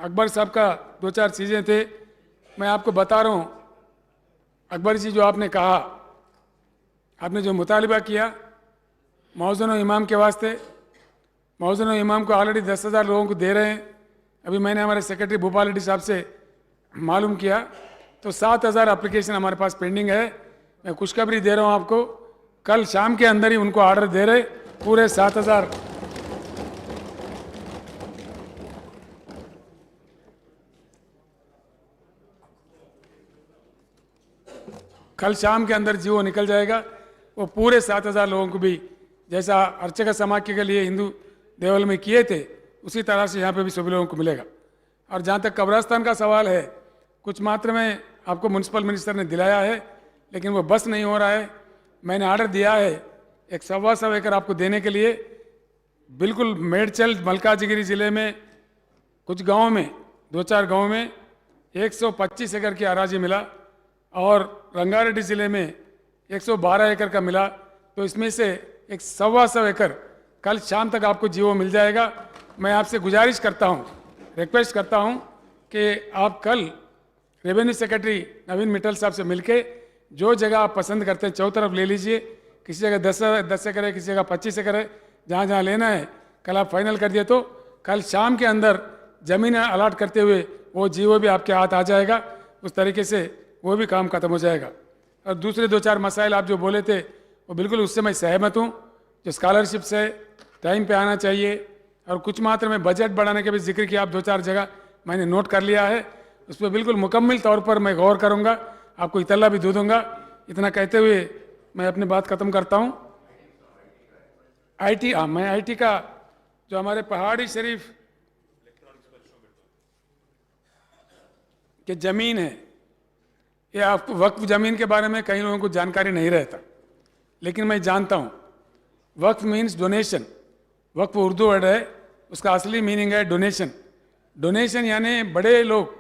अकबर साहब का दो चार चीज़ें थे, मैं आपको बता रहा हूँ। अकबर जी, जो आपने कहा, आपने जो मुतालिबा किया मौज़न और इमाम के वास्ते, मौज़न और इमाम को ऑलरेडी 10,000 लोगों को दे रहे हैं। अभी मैंने हमारे सेक्रेटरी भूपाल रेड्डी साहब से मालूम किया तो 7,000 एप्लीकेशन हमारे पास पेंडिंग है। मैं खुशखबरी दे रहा हूँ आपको, कल शाम के अंदर ही उनको ऑर्डर दे रहे पूरे 7,000। कल शाम के अंदर जीवो निकल जाएगा। वो पूरे 7,000 लोगों को भी जैसा अर्चक समाज के लिए हिंदू देवल में किए थे उसी तरह से यहाँ पे भी सभी लोगों को मिलेगा। और जहाँ तक कब्रस्तान का सवाल है, कुछ मात्रा में आपको म्यूनसिपल मिनिस्टर ने दिलाया है, लेकिन वो बस नहीं हो रहा है। मैंने ऑर्डर दिया है एक 1.25 एकड़ आपको देने के लिए। बिल्कुल मेडचल मलकाजगिरी ज़िले में कुछ गाँव में, 2-4 गाँव में 125 एकड़ की अराजी मिला और रंगारेड्डी ज़िले में 112 एकड़ का मिला। तो इसमें से एक 125 एकड़ कल शाम तक आपको जीवो मिल जाएगा। मैं आपसे गुजारिश करता हूँ, रिक्वेस्ट करता हूँ कि आप कल रेवेन्यू सेक्रेटरी नवीन मित्तल साहब से मिलके जो जगह आप पसंद करते हैं चौतरफ ले लीजिए। किसी जगह 10 एकड़ है, किसी जगह 25 एकड़ है, जहाँ जहाँ लेना है कल आप फाइनल कर दिए तो कल शाम के अंदर ज़मीन अलाट करते हुए वो जीवो भी आपके हाथ आ जाएगा। उस तरीके से वो भी काम खत्म हो जाएगा। और दूसरे 2-4 मसाइल आप जो बोले थे वो बिल्कुल उससे मैं सहमत हूँ। जो स्कॉलरशिप से टाइम पे आना चाहिए और कुछ मात्रा में बजट बढ़ाने के भी जिक्र किया आप 2-4 जगह, मैंने नोट कर लिया है। उस पर बिल्कुल मुकम्मल तौर पर मैं गौर करूँगा, आपको इतला भी दे दूँगा। इतना कहते हुए मैं अपनी बात ख़त्म करता हूँ। IT, हाँ, मैं IT का जो हमारे पहाड़ी शरीफ के ज़मीन है, ये आपको वक्फ ज़मीन के बारे में कई लोगों को जानकारी नहीं रहता, लेकिन मैं जानता हूँ। वक्फ मीन्स डोनेशन। वक्फ उर्दू वर्ड है, उसका असली मीनिंग है डोनेशन। डोनेशन यानी बड़े लोग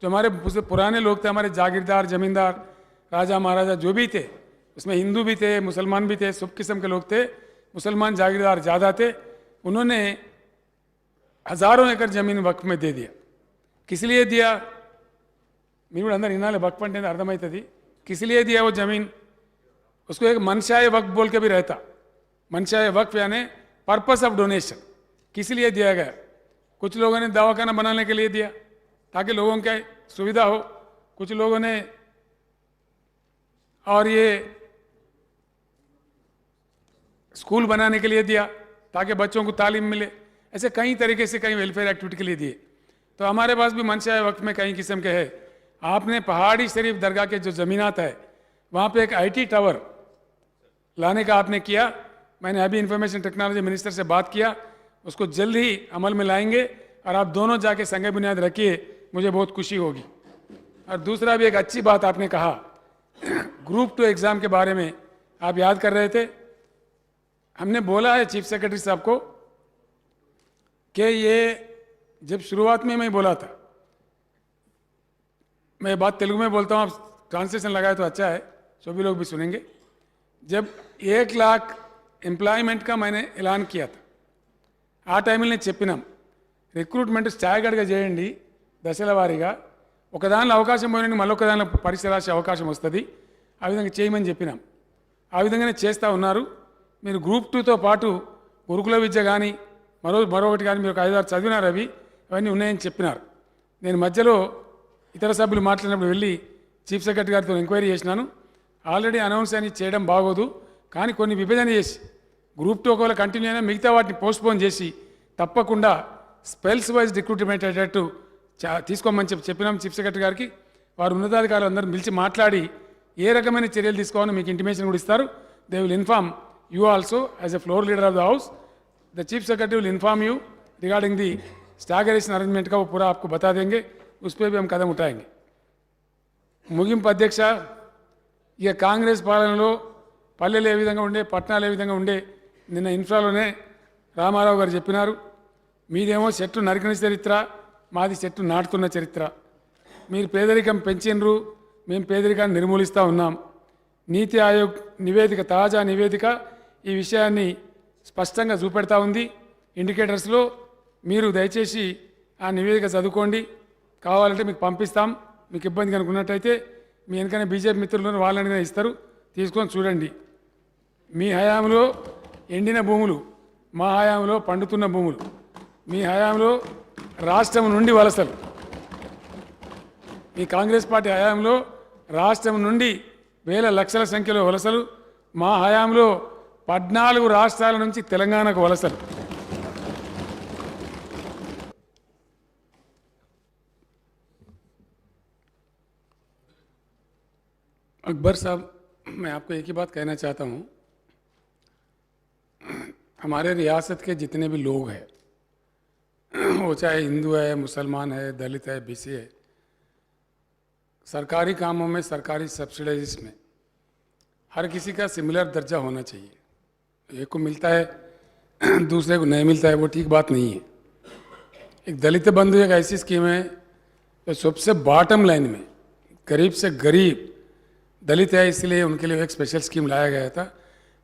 जो हमारे पुराने लोग थे, हमारे जागीरदार, जमींदार, राजा महाराजा जो भी थे, उसमें हिंदू भी थे, मुसलमान भी थे, सब किस्म के लोग थे। मुसलमान जागीरदार ज़्यादा थे। उन्होंने हज़ारों एकड़ ज़मीन वक्फ में दे दिया। किस लिए दिया? మీరు కూడా అందరు వినాలి, వక్ఫ్ అంటే అర్థమవుతుంది किस लिए दिया वो ज़मीन। उसको एक मनशाए वक्फ बोल के भी रहता। मनशाए वक्फ यानी पर्पस ऑफ डोनेशन। किस लिए दिया गया? कुछ लोगों ने दवाखाना बनाने के लिए दिया ताकि लोगों की सुविधा हो, कुछ लोगों ने और ये स्कूल बनाने के लिए दिया ताकि बच्चों को तालीम मिले। ऐसे कई तरीके से कई वेलफेयर एक्टिविटी के लिए दिए। तो हमारे पास भी मनशाए वक्फ में कई किस्म के है। आपने पहाड़ी शरीफ दरगाह के जो ज़मीनात है वहाँ पे एक IT टावर लाने का आपने किया। मैंने अभी इंफॉर्मेशन टेक्नोलॉजी मिनिस्टर से बात किया, उसको जल्द ही अमल में लाएंगे और आप दोनों जाके संगे बुनियाद रखिए, मुझे बहुत खुशी होगी। और दूसरा भी एक अच्छी बात आपने कहा, ग्रुप 2 एग्ज़ाम के बारे में आप याद कर रहे थे। हमने बोला है चीफ सेक्रेटरी साहब को कि ये जब शुरुआत में मैं बोला था, मैं बात तेलुगु में बोलता हूँ, आप ट्रांसलेशन लगाए तो अच्छा है, सभी लोग भी सुनेंगे। जब 1 लाख ఎంప్లాయ్మెంట్ का मैंने ऐलान किया था, ఆ టైంలోనే చెప్పినాం రిక్రూట్మెంట్ స్టాగర్డ్గా చేయండి, దశల వారీగా ఒక దానిలో అవకాశం పోయినండి మళ్ళొక దానిలో పరీక్ష రాసే అవకాశం వస్తుంది, ఆ విధంగా చేయమని చెప్పినాం. ఆ విధంగానే చేస్తూ ఉన్నారు. మీరు గ్రూప్ 2తో పాటు గురుకుల విద్య కానీ మరొకటి కానీ మీరు ఒక 5-6 చదివినారు, అవన్నీ ఉన్నాయని చెప్పినారు. నేను మధ్యలో ఇతర సభ్యులు మాట్లాడినప్పుడు వెళ్ళి చీఫ్ సెక్రటరీ గారితో ఎంక్వైరీ చేసినాను. ఆల్రెడీ అనౌన్స్ అని చేయడం బాగోదు, కానీ కొన్ని విభజన చేసి గ్రూప్ 2 ఒకవేళ కంటిన్యూ అయినా మిగతా వాటిని పోస్ట్పోన్ చేసి తప్పకుండా స్పెల్స్ వైజ్ రిక్రూట్మెంట్ అయ్యేటట్టు తీసుకోమని చెప్పినాం చీఫ్ సెక్రటరీ గారికి. వారు ఉన్నతాధికారులు అందరూ పిలిచి మాట్లాడి ఏ రకమైన చర్యలు తీసుకోవాలో మీకు ఇంటిమేషన్ కూడా ఇస్తారు. They will inform you also as a floor leader of the house. The chief secretary will inform you regarding the staggering arrangement का, वो पूरा आपको बता देंगे, उस पर भी हम कदम उठाएंगे. ముగింపు అధ్యక్ష, ఇక కాంగ్రెస్ పాలనలో పల్లెలు ఏ విధంగా ఉండే, పట్టణాలు ఏ విధంగా ఉండే, నిన్న ఇన్ఫ్రాలోనే రామారావు గారు చెప్పినారు. మీదేమో చెట్టు నరికిన చరిత్ర, మాది చెట్టు నాటుతున్న చరిత్ర. మీరు పేదరికం పెంచినరు, మేము పేదరికాన్ని నిర్మూలిస్తూ ఉన్నాం. నీతి ఆయోగ్ నివేదిక, తాజా నివేదిక ఈ విషయాన్ని స్పష్టంగా చూపెడతా ఉంది. ఇండికేటర్స్లో మీరు దయచేసి ఆ నివేదిక చదువుకోండి, కావాలంటే మీకు పంపిస్తాం. మీకు ఇబ్బంది కనుకున్నట్టయితే మీ వెనకనే బీజేపీ మిత్రులను వాళ్ళని ఇస్తారు, తీసుకొని చూడండి. మీ హయాంలో ఎండిన భూములు, మా హయాంలో పండుతున్న భూములు, మీ హయాంలో రాష్ట్రం నుండి వలసలు, మీ కాంగ్రెస్ పార్టీ హయాంలో రాష్ట్రం నుండి వేల లక్షల సంఖ్యలో వలసలు, మా హయాంలో 14 రాష్ట్రాల నుంచి తెలంగాణకు వలసలు. अकबर साहब, मैं आपको एक ही बात कहना चाहता हूँ, हमारे रियासत के जितने भी लोग हैं, वो चाहे हिंदू है, मुसलमान है, दलित है, बीसी है, सरकारी कामों में, सरकारी सब्सिडाइज में हर किसी का सिमिलर दर्जा होना चाहिए. एक को मिलता है दूसरे को नहीं मिलता है, वो ठीक बात नहीं है. एक दलित बंधु एक ऐसी स्कीम है जो सबसे बॉटम लाइन में गरीब से गरीब दलित है, इसलिए उनके लिए एक स्पेशल स्कीम लाया गया था.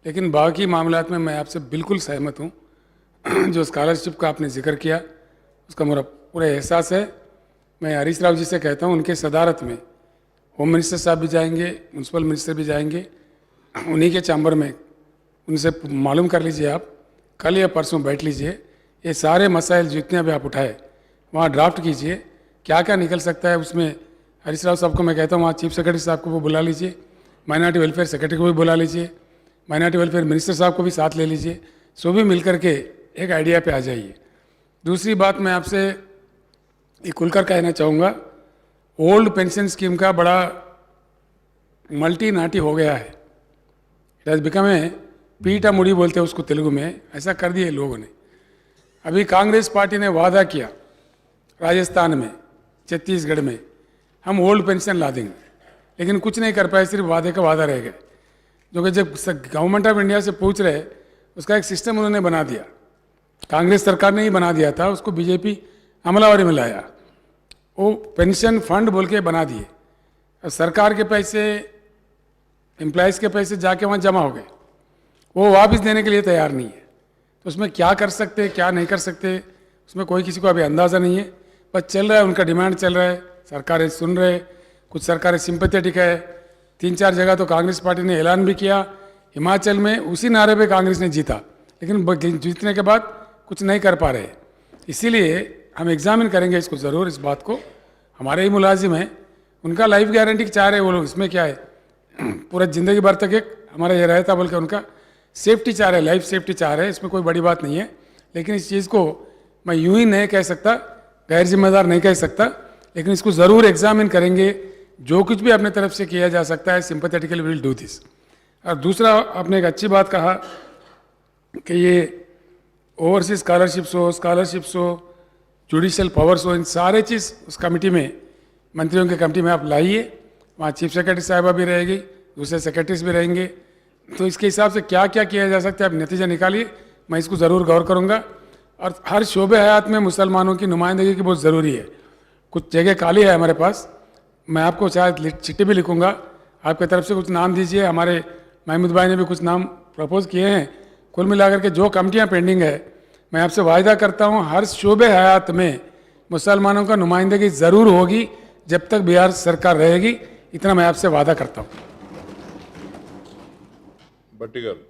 लेकिन बाकी मामलात में मैं आपसे बिल्कुल सहमत हूँ. जो स्कॉलरशिप का आपने जिक्र किया उसका मेरा पूरा एहसास है. मैं हरीश राव जी से कहता हूँ, उनके सदारत में होम मिनिस्टर साहब भी जाएंगे, म्यूनसिपल मिनिस्टर भी जाएंगे, उन्हीं के चैम्बर में उनसे मालूम कर लीजिए. आप कल या परसों बैठ लीजिए, ये सारे मसाइल जितने भी आप उठाए वहाँ ड्राफ्ट कीजिए, क्या क्या निकल सकता है उसमें. हरीश राव साहब को मैं कहता हूँ वहाँ चीफ सेक्रेटरी साहब को वो बुला लीजिए, माइनॉरिटी वेलफेयर सेक्रेटरी को भी बुला लीजिए, माइनॉरिटी वेलफेयर मिनिस्टर साहब को भी साथ ले लीजिए. सभी मिल करके एक आइडिया पे आ जाइए. दूसरी बात मैं आपसे ये खुलकर कहना चाहूँगा, ओल्ड पेंशन स्कीम का बड़ा मल्टी नाटी हो गया है. इट हैज़ बिकम ए पीटा मुड़ी बोलते हैं उसको तेलुगु में, ऐसा कर दिए लोगों ने. अभी कांग्रेस पार्टी ने वादा किया राजस्थान में, छत्तीसगढ़ में हम ओल्ड पेंशन ला देंगे, लेकिन कुछ नहीं कर पाए, सिर्फ वादे का वादा रह गए. जो कि जब गवर्नमेंट ऑफ इंडिया से पूछ रहे उसका एक सिस्टम उन्होंने बना दिया. कांग्रेस सरकार ने ही बना दिया था, उसको बीजेपी अमलावरी में लाया. वो पेंशन फंड बोल के बना दिए. अब सरकार के पैसे, एम्प्लॉयज़ के पैसे जाके वहाँ जमा हो गए, वो वापस देने के लिए तैयार नहीं है. तो उसमें क्या कर सकते, क्या नहीं कर सकते, उसमें कोई किसी को अभी अंदाज़ा नहीं है. बस चल रहा है, उनका डिमांड चल रहा है, सरकारें सुन रहे, कुछ सरकारें सिंपैथेटिक है. 3-4 जगह तो कांग्रेस पार्टी ने ऐलान भी किया. हिमाचल में उसी नारे पे कांग्रेस ने जीता, लेकिन जीतने के बाद कुछ नहीं कर पा रहे. इसीलिए हम एग्जामिन करेंगे इसको ज़रूर, इस बात को. हमारे ही मुलाजिम हैं, उनका लाइफ गारंटी चाह रहे वो लोग, इसमें क्या है, पूरा ज़िंदगी भर तक एक हमारा ये रहता बोल के उनका सेफ्टी चाह रहे, लाइफ सेफ्टी चाह रहे हैं. इसमें कोई बड़ी बात नहीं है. लेकिन इस चीज़ को मैं यूं ही नहीं कह सकता, गैर जिम्मेदार नहीं कह सकता, लेकिन इसको ज़रूर एग्जामिन करेंगे. जो कुछ भी अपने तरफ से किया जा सकता है, सिंपैथेटिकली विल डू दिस. और दूसरा, आपने एक अच्छी बात कहा कि ये ओवरसीज स्कॉलरशिप्स हो, जुडिशल पावर्स हो, इन सारे चीज़ उस कमेटी में, मंत्रियों की कमेटी में आप लाइए. वहाँ चीफ सेक्रेटरी साहिबा भी रहेगी, दूसरे सेक्रेटरीज भी रहेंगे. तो इसके हिसाब से क्या क्या किया जा सकता है, आप नतीजा निकालिए. मैं इसको ज़रूर गौर करूँगा. और हर शोबे हयात में मुसलमानों की नुमाइंदगी की बहुत ज़रूरी है. कुछ जगह खाली है हमारे पास, मैं आपको शायद चिट्ठी भी लिखूँगा, आपकी तरफ से कुछ नाम दीजिए. हमारे महमूद भाई ने भी कुछ नाम प्रपोज किए हैं. कुल मिलाकर के जो कमिटियाँ पेंडिंग है, मैं आपसे वायदा करता हूँ हर शोबे हयात में मुसलमानों का नुमाइंदगी ज़रूर होगी जब तक बिहार सरकार रहेगी. इतना मैं आपसे वादा करता हूँ. भट्टी गाరు